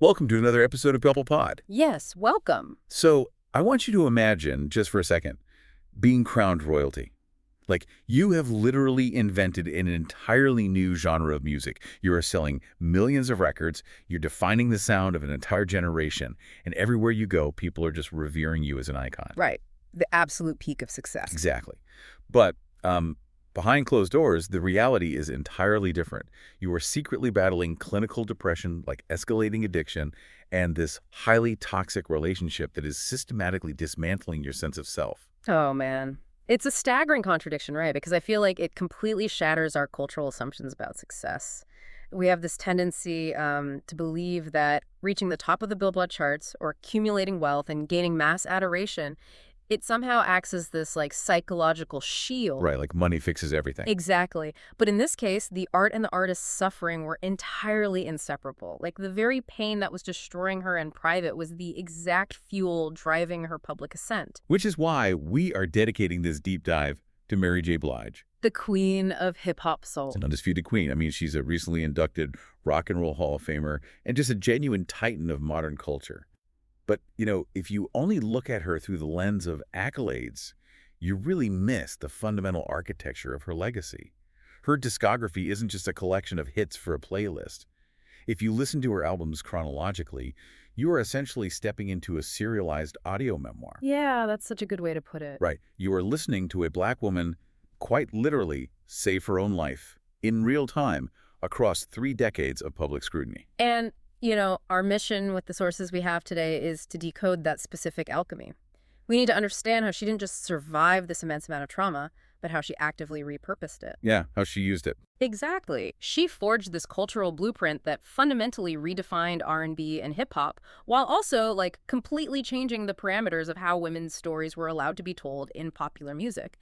Welcome to another episode of Pebble Pod. Yes, welcome. So, I want you to imagine, just for a second, being crowned royalty. Like, you have literally invented an entirely new genre of music. You are selling millions of records, you're defining the sound of an entire generation, and everywhere you go, people are just revering you as an icon. Right. The absolute peak of success. Exactly. But behind closed doors, the reality is entirely different. You are secretly battling clinical depression, like escalating addiction, and this highly toxic relationship that is systematically dismantling your sense of self. Oh, man. It's a staggering contradiction, right? Because I feel like it completely shatters our cultural assumptions about success. We have this tendency to believe that reaching the top of the Billboard charts or accumulating wealth and gaining mass adoration, it somehow acts as this like psychological shield. Right, like money fixes everything. Exactly. But in this case, the art and the artist's suffering were entirely inseparable. Like the very pain that was destroying her in private was the exact fuel driving her public ascent. Which is why we are dedicating this deep dive to Mary J. Blige. The queen of hip-hop soul. An undisputed queen. I mean, she's a recently inducted Rock and Roll Hall of Famer and just a genuine titan of modern culture. But, if you only look at her through the lens of accolades, you really miss the fundamental architecture of her legacy. Her discography isn't just a collection of hits for a playlist. If you listen to her albums chronologically, you are essentially stepping into a serialized audio memoir. Yeah, that's such a good way to put it. Right. You are listening to a Black woman quite literally save her own life in real time across 3 decades of public scrutiny. And our mission with the sources we have today is to decode that specific alchemy. We need to understand how she didn't just survive this immense amount of trauma, but how she actively repurposed it. Yeah, how she used it. Exactly. She forged this cultural blueprint that fundamentally redefined R&B and hip-hop, while also, completely changing the parameters of how women's stories were allowed to be told in popular music.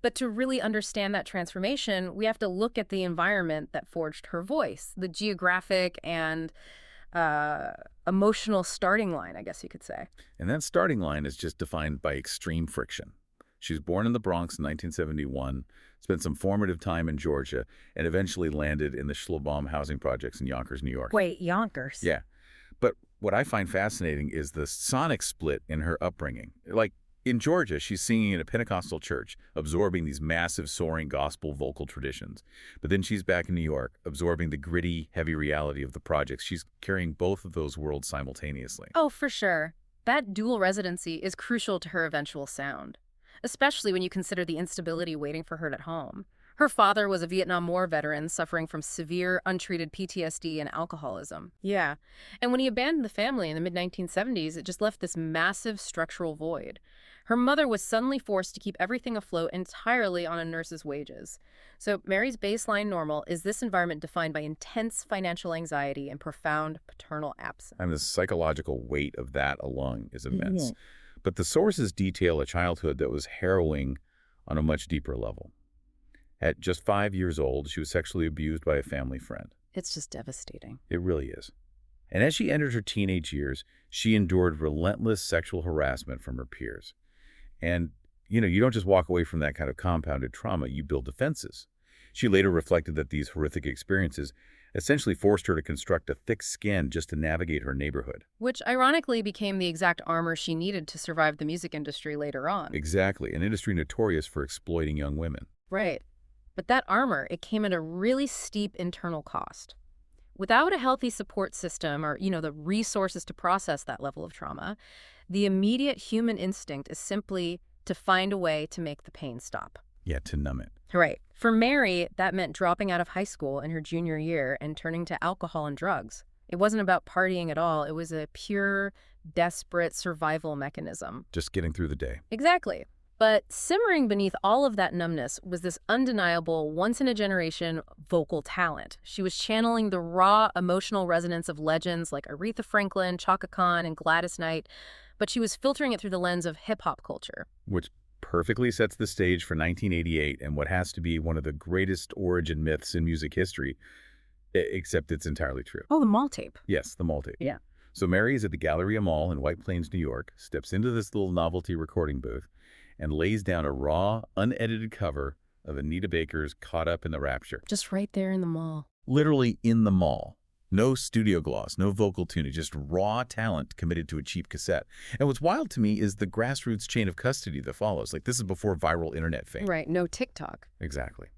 But to really understand that transformation, we have to look at the environment that forged her voice, the geographic and emotional starting line, I guess you could say. And that starting line is just defined by extreme friction. She was born in the Bronx in 1971, spent some formative time in Georgia, and eventually landed in the Schlobohm housing projects in Yonkers, New York. Wait, Yonkers? Yeah. But what I find fascinating is the sonic split in her upbringing. In Georgia, she's singing in a Pentecostal church, absorbing these massive, soaring gospel vocal traditions. But then she's back in New York, absorbing the gritty, heavy reality of the projects. She's carrying both of those worlds simultaneously. Oh, for sure. That dual residency is crucial to her eventual sound, especially when you consider the instability waiting for her at home. Her father was a Vietnam War veteran suffering from severe, untreated PTSD and alcoholism. Yeah. And when he abandoned the family in the mid-1970s, it just left this massive structural void. Her mother was suddenly forced to keep everything afloat entirely on a nurse's wages. So Mary's baseline normal is this environment defined by intense financial anxiety and profound paternal absence. And the psychological weight of that alone is immense. But the sources detail a childhood that was harrowing on a much deeper level. At just 5 years old, she was sexually abused by a family friend. It's just devastating. It really is. And as she entered her teenage years, she endured relentless sexual harassment from her peers. And, you don't just walk away from that kind of compounded trauma, you build defenses. She later reflected that these horrific experiences essentially forced her to construct a thick skin just to navigate her neighborhood. Which ironically became the exact armor she needed to survive the music industry later on. Exactly, an industry notorious for exploiting young women. Right. But that armor, it came at a really steep internal cost. Without a healthy support system or, the resources to process that level of trauma, the immediate human instinct is simply to find a way to make the pain stop. Yeah, to numb it. Right. For Mary, that meant dropping out of high school in her junior year and turning to alcohol and drugs. It wasn't about partying at all. It was a pure, desperate survival mechanism. Just getting through the day. Exactly. But simmering beneath all of that numbness was this undeniable, once-in-a-generation vocal talent. She was channeling the raw, emotional resonance of legends like Aretha Franklin, Chaka Khan, and Gladys Knight, but she was filtering it through the lens of hip-hop culture. Which perfectly sets the stage for 1988 and what has to be one of the greatest origin myths in music history, except it's entirely true. Oh, the mall tape. Yes, the mall tape. Yeah. So Mary is at the Galleria Mall in White Plains, New York, steps into this little novelty recording booth, and lays down a raw, unedited cover of Anita Baker's Caught Up in the Rapture. Just right there in the mall. Literally in the mall. No studio gloss, no vocal tuning, just raw talent committed to a cheap cassette. And what's wild to me is the grassroots chain of custody that follows. Like, this is before viral internet fame. Right, no TikTok. Exactly.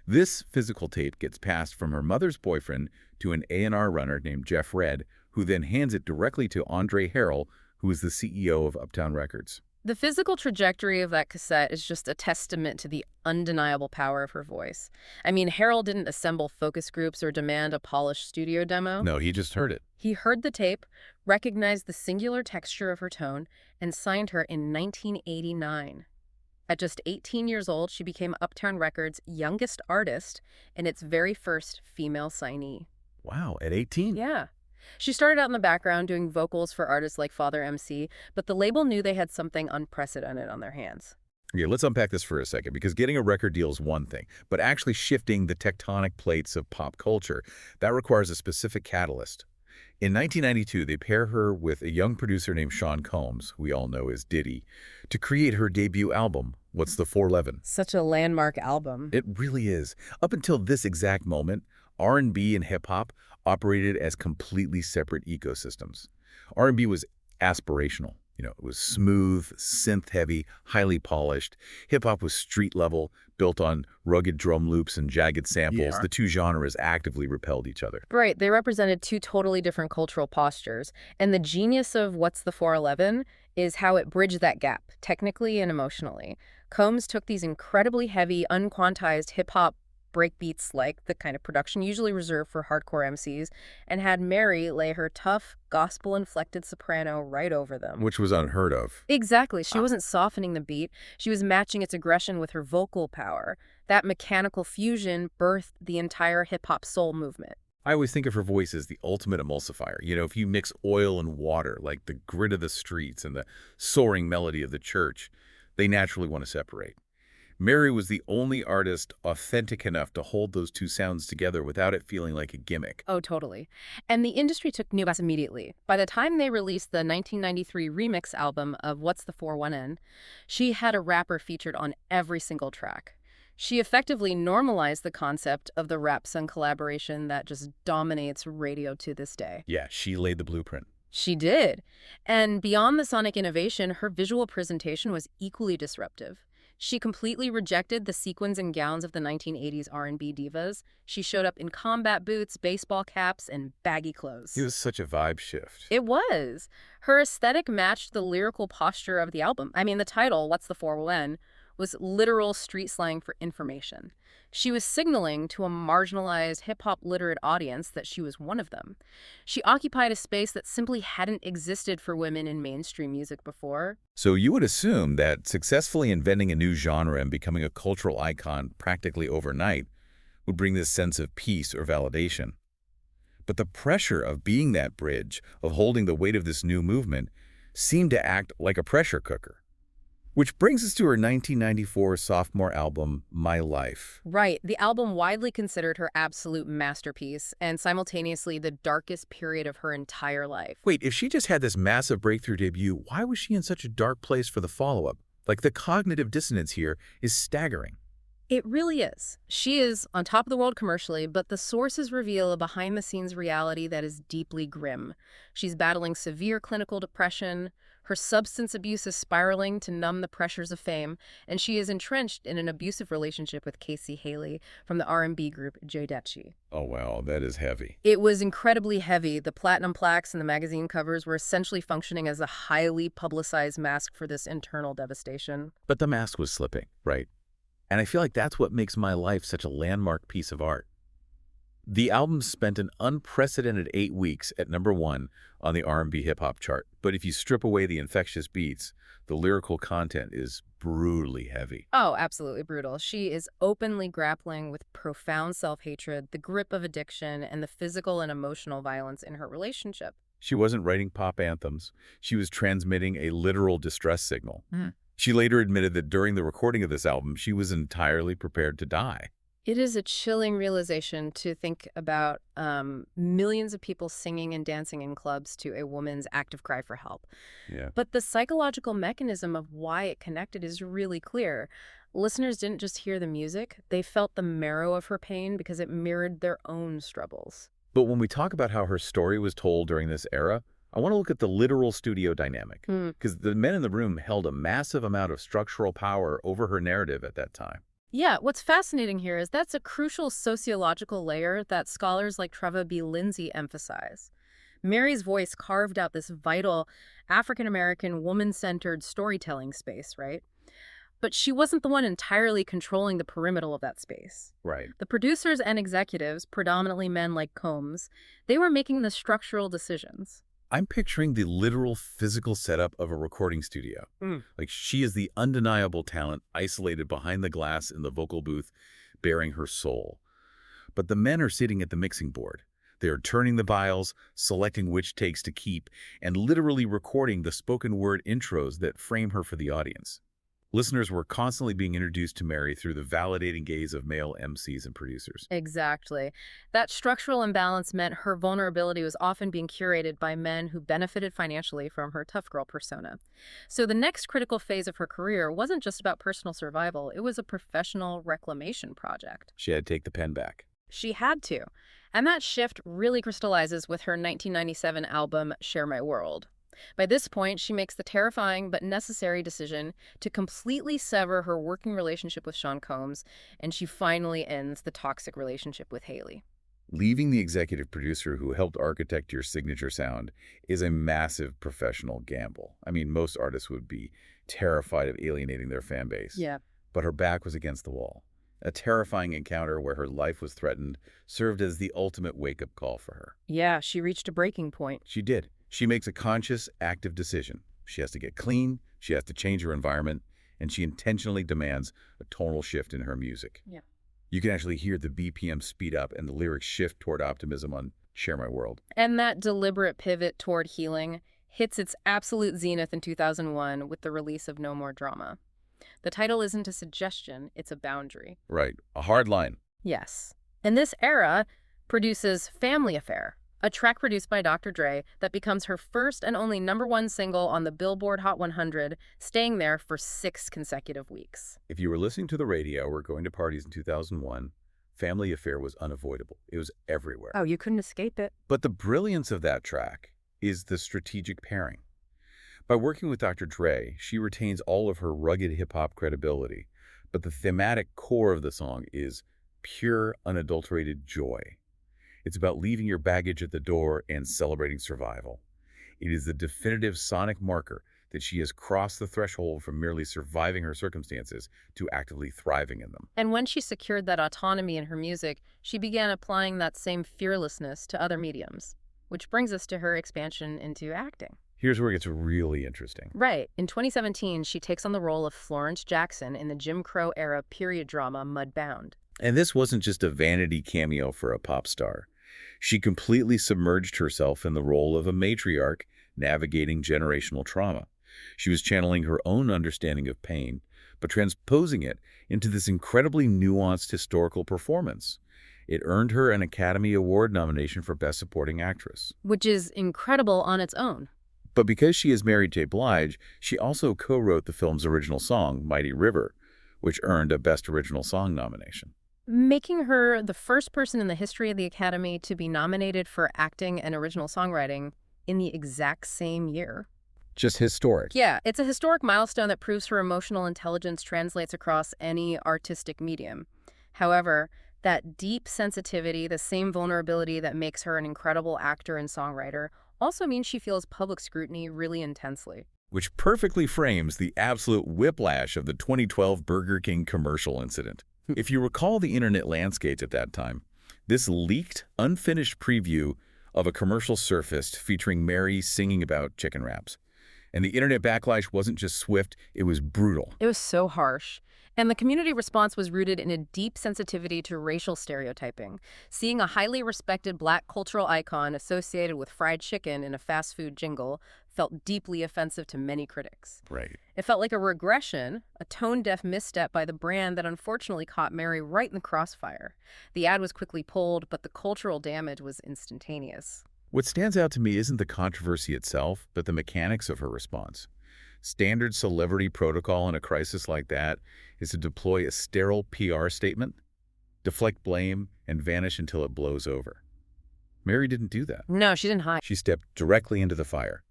This physical tape gets passed from her mother's boyfriend to an A&R runner named Jeff Red, who then hands it directly to Andre Harrell, who is the CEO of Uptown Records. The physical trajectory of that cassette is just a testament to the undeniable power of her voice. I mean, Harold didn't assemble focus groups or demand a polished studio demo. No, he just heard it. He heard the tape, recognized the singular texture of her tone, and signed her in 1989. At just 18 years old, she became Uptown Records' youngest artist and its very first female signee. Wow, at 18? Yeah. She started out in the background doing vocals for artists like Father MC, but the label knew they had something unprecedented on their hands. Okay, let's unpack this for a second, because getting a record deal is one thing, but actually shifting the tectonic plates of pop culture, that requires a specific catalyst. In 1992, they pair her with a young producer named Sean Combs, who we all know as Diddy, to create her debut album, What's the 411? Such a landmark album. It really is. Up until this exact moment, R&B and hip-hop operated as completely separate ecosystems. R&B was aspirational. It was smooth, synth-heavy, highly polished. Hip-hop was street-level, built on rugged drum loops and jagged samples. Yeah. The two genres actively repelled each other. Right, they represented two totally different cultural postures. And the genius of What's the 411 is how it bridged that gap, technically and emotionally. Combs took these incredibly heavy, unquantized hip-hop breakbeats, like the kind of production usually reserved for hardcore MCs, and had Mary lay her tough, gospel-inflected soprano right over them. Which was unheard of. Exactly. She wasn't softening the beat. She was matching its aggression with her vocal power. That mechanical fusion birthed the entire hip-hop soul movement. I always think of her voice as the ultimate emulsifier. If you mix oil and water, like the grit of the streets and the soaring melody of the church, they naturally want to separate. Mary was the only artist authentic enough to hold those two sounds together without it feeling like a gimmick. Oh, totally. And the industry took notice immediately. By the time they released the 1993 remix album of What's the 411, she had a rapper featured on every single track. She effectively normalized the concept of the rap-sung collaboration that just dominates radio to this day. Yeah, she laid the blueprint. She did. And beyond the sonic innovation, her visual presentation was equally disruptive. She completely rejected the sequins and gowns of the 1980s R&B divas. She showed up in combat boots, baseball caps, and baggy clothes. It was such a vibe shift. It was. Her aesthetic matched the lyrical posture of the album. I mean, the title, What's the 411, was literal street slang for information. She was signaling to a marginalized hip-hop literate audience that she was one of them. She occupied a space that simply hadn't existed for women in mainstream music before. So you would assume that successfully inventing a new genre and becoming a cultural icon practically overnight would bring this sense of peace or validation. But the pressure of being that bridge, of holding the weight of this new movement, seemed to act like a pressure cooker. Which brings us to her 1994 sophomore album, My Life. Right. The album widely considered her absolute masterpiece and simultaneously the darkest period of her entire life. Wait, if she just had this massive breakthrough debut, why was she in such a dark place for the follow-up? Like, the cognitive dissonance here is staggering. It really is. She is on top of the world commercially, but the sources reveal a behind-the-scenes reality that is deeply grim. She's battling severe clinical depression, her substance abuse is spiraling to numb the pressures of fame, and she is entrenched in an abusive relationship with Casey Haley from the R&B group Jodeci. Oh, wow, that is heavy. It was incredibly heavy. The platinum plaques and the magazine covers were essentially functioning as a highly publicized mask for this internal devastation. But the mask was slipping, right? And I feel like that's what makes My Life such a landmark piece of art. The album spent an unprecedented 8 weeks at #1 on the R&B hip-hop chart. But if you strip away the infectious beats, the lyrical content is brutally heavy. Oh, absolutely brutal. She is openly grappling with profound self-hatred, the grip of addiction, and the physical and emotional violence in her relationship. She wasn't writing pop anthems. She was transmitting a literal distress signal. She later admitted that during the recording of this album, she was entirely prepared to die. It is a chilling realization to think about millions of people singing and dancing in clubs to a woman's active cry for help. Yeah. But the psychological mechanism of why it connected is really clear. Listeners didn't just hear the music, they felt the marrow of her pain because it mirrored their own struggles. But when we talk about how her story was told during this era, I want to look at the literal studio dynamic, Hmm. because the men in the room held a massive amount of structural power over her narrative at that time. Yeah, what's fascinating here is that's a crucial sociological layer that scholars like Treva B. Lindsay emphasize. Mary's voice carved out this vital African-American woman-centered storytelling space, right? But she wasn't the one entirely controlling the perimeter of that space. Right. The producers and executives, predominantly men like Combs, they were making the structural decisions. I'm picturing the literal physical setup of a recording studio. Like, she is the undeniable talent isolated behind the glass in the vocal booth, bearing her soul. But the men are sitting at the mixing board. They are turning the dials, selecting which takes to keep, and literally recording the spoken word intros that frame her for the audience. Listeners were constantly being introduced to Mary through the validating gaze of male MCs and producers. Exactly. That structural imbalance meant her vulnerability was often being curated by men who benefited financially from her tough girl persona. So the next critical phase of her career wasn't just about personal survival, it was a professional reclamation project. She had to take the pen back. She had to. And that shift really crystallizes with her 1997 album, Share My World. By this point, she makes the terrifying but necessary decision to completely sever her working relationship with Sean Combs, and she finally ends the toxic relationship with Haley. Leaving the executive producer who helped architect your signature sound is a massive professional gamble. I mean, most artists would be terrified of alienating their fan base. Yeah. But her back was against the wall. A terrifying encounter where her life was threatened served as the ultimate wake-up call for her. Yeah, she reached a breaking point. She did. She makes a conscious, active decision. She has to get clean, she has to change her environment, and she intentionally demands a tonal shift in her music. Yeah. You can actually hear the BPM speed up and the lyrics shift toward optimism on Share My World. And that deliberate pivot toward healing hits its absolute zenith in 2001 with the release of No More Drama. The title isn't a suggestion, it's a boundary. Right. A hard line. Yes. And this era produces Family Affair, a track produced by Dr. Dre that becomes her first and only #1 single on the Billboard Hot 100, staying there for 6 consecutive weeks. If you were listening to the radio or going to parties in 2001, Family Affair was unavoidable. It was everywhere. Oh, you couldn't escape it. But the brilliance of that track is the strategic pairing. By working with Dr. Dre, she retains all of her rugged hip-hop credibility, but the thematic core of the song is pure, unadulterated joy. It's about leaving your baggage at the door and celebrating survival. It is the definitive sonic marker that she has crossed the threshold from merely surviving her circumstances to actively thriving in them. And when she secured that autonomy in her music, she began applying that same fearlessness to other mediums, which brings us to her expansion into acting. Here's where it gets really interesting. Right. In 2017, she takes on the role of Florence Jackson in the Jim Crow-era period drama Mudbound. And this wasn't just a vanity cameo for a pop star. She completely submerged herself in the role of a matriarch navigating generational trauma. She was channeling her own understanding of pain, but transposing it into this incredibly nuanced historical performance. It earned her an Academy Award nomination for Best Supporting Actress. Which is incredible on its own. But because she is married to Blige, she also co-wrote the film's original song, Mighty River, which earned a Best Original Song nomination. Making her the first person in the history of the Academy to be nominated for acting and original songwriting in the exact same year. Just historic. Yeah, it's a historic milestone that proves her emotional intelligence translates across any artistic medium. However, that deep sensitivity, the same vulnerability that makes her an incredible actor and songwriter, also means she feels public scrutiny really intensely. Which perfectly frames the absolute whiplash of the 2012 Burger King commercial incident. If you recall the internet landscape at that time, this leaked, unfinished preview of a commercial surfaced featuring Mary singing about chicken wraps. And the internet backlash wasn't just swift, it was brutal. It was so harsh. And the community response was rooted in a deep sensitivity to racial stereotyping. Seeing a highly respected Black cultural icon associated with fried chicken in a fast food jingle felt deeply offensive to many critics. Right. It felt like a regression, a tone-deaf misstep by the brand that unfortunately caught Mary right in the crossfire. The ad was quickly pulled, but the cultural damage was instantaneous. What stands out to me isn't the controversy itself, but the mechanics of her response. Standard celebrity protocol in a crisis like that is to deploy a sterile PR statement, deflect blame, and vanish until it blows over. Mary didn't do that. No, she didn't hide. She stepped directly into the fire.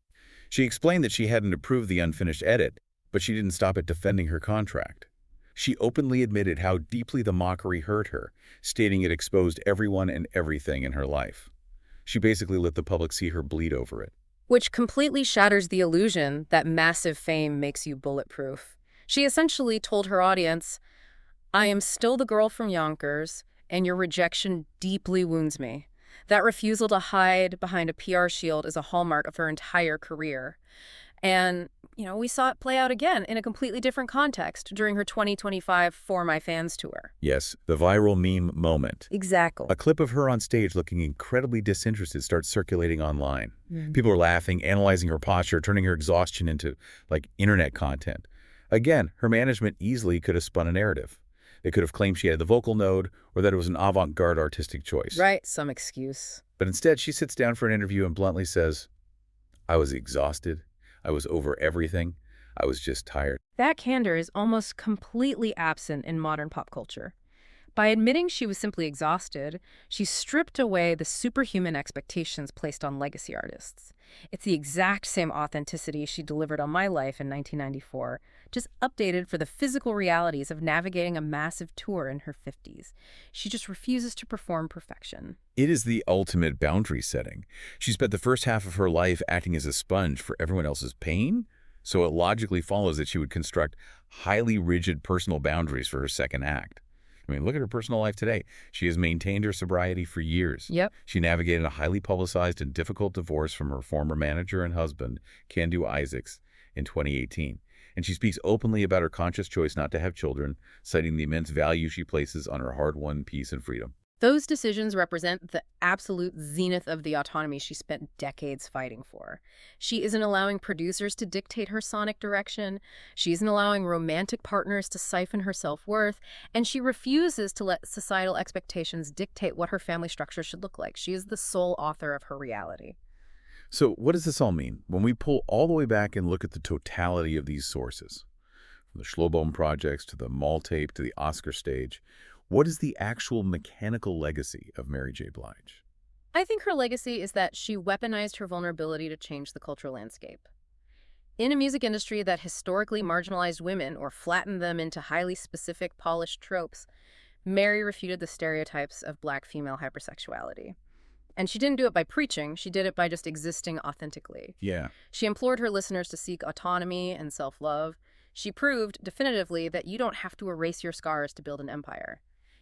She explained that she hadn't approved the unfinished edit, but she didn't stop at defending her contract. She openly admitted how deeply the mockery hurt her, stating it exposed everyone and everything in her life. She basically let the public see her bleed over it. Which completely shatters the illusion that massive fame makes you bulletproof. She essentially told her audience, I am still the girl from Yonkers, and your rejection deeply wounds me. That refusal to hide behind a PR shield is a hallmark of her entire career. And, we saw it play out again in a completely different context during her 2025 For My Fans tour. Yes, the viral meme moment. Exactly. A clip of her on stage looking incredibly disinterested starts circulating online. People are laughing, analyzing her posture, turning her exhaustion into, internet content. Again, her management easily could have spun a narrative. They could have claimed she had the vocal node or that it was an avant-garde artistic choice. Right, some excuse. But instead, she sits down for an interview and bluntly says, I was exhausted. I was over everything. I was just tired. That candor is almost completely absent in modern pop culture. By admitting she was simply exhausted, she stripped away the superhuman expectations placed on legacy artists. It's the exact same authenticity she delivered on My Life in 1994, just updated for the physical realities of navigating a massive tour in her 50s. She just refuses to perform perfection. It is the ultimate boundary setting. She spent the first half of her life acting as a sponge for everyone else's pain, so it logically follows that she would construct highly rigid personal boundaries for her second act. Look at her personal life today. She has maintained her sobriety for years. Yep. She navigated a highly publicized and difficult divorce from her former manager and husband, Candor Isaacs, in 2018. And she speaks openly about her conscious choice not to have children, citing the immense value she places on her hard-won peace and freedom. Those decisions represent the absolute zenith of the autonomy she spent decades fighting for. She isn't allowing producers to dictate her sonic direction, she isn't allowing romantic partners to siphon her self-worth, and she refuses to let societal expectations dictate what her family structure should look like. She is the sole author of her reality. So what does this all mean? When we pull all the way back and look at the totality of these sources, from the Schlobohm projects to the Mall tape to the Oscar stage, what is the actual mechanical legacy of Mary J. Blige? I think her legacy is that she weaponized her vulnerability to change the cultural landscape. In a music industry that historically marginalized women or flattened them into highly specific, polished tropes, Mary refuted the stereotypes of Black female hypersexuality. And she didn't do it by preaching, she did it by just existing authentically. Yeah. She implored her listeners to seek autonomy and self-love. She proved definitively that you don't have to erase your scars to build an empire.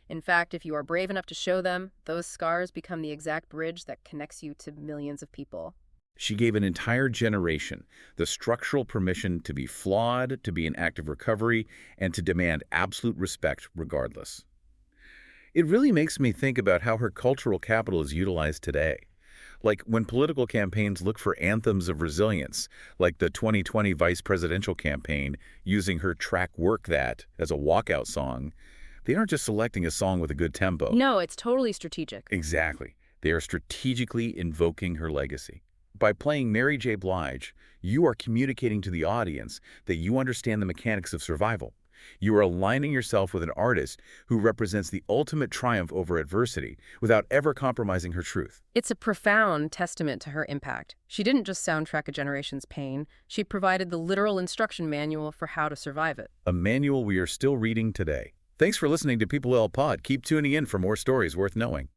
In fact, if you are brave enough to show them, those scars become the exact bridge that connects you to millions of people. She gave an entire generation the structural permission to be flawed, to be in active recovery, and to demand absolute respect regardless. It really makes me think about how her cultural capital is utilized today. Like when political campaigns look for anthems of resilience, like the 2020 vice presidential campaign using her track Work That as a walkout song, they aren't just selecting a song with a good tempo. No, it's totally strategic. Exactly. They are strategically invoking her legacy. By playing Mary J. Blige, you are communicating to the audience that you understand the mechanics of survival. You are aligning yourself with an artist who represents the ultimate triumph over adversity without ever compromising her truth. It's a profound testament to her impact. She didn't just soundtrack a generation's pain, she provided the literal instruction manual for how to survive it. A manual we are still reading today. Thanks for listening to People L Pod. Keep tuning in for more stories worth knowing.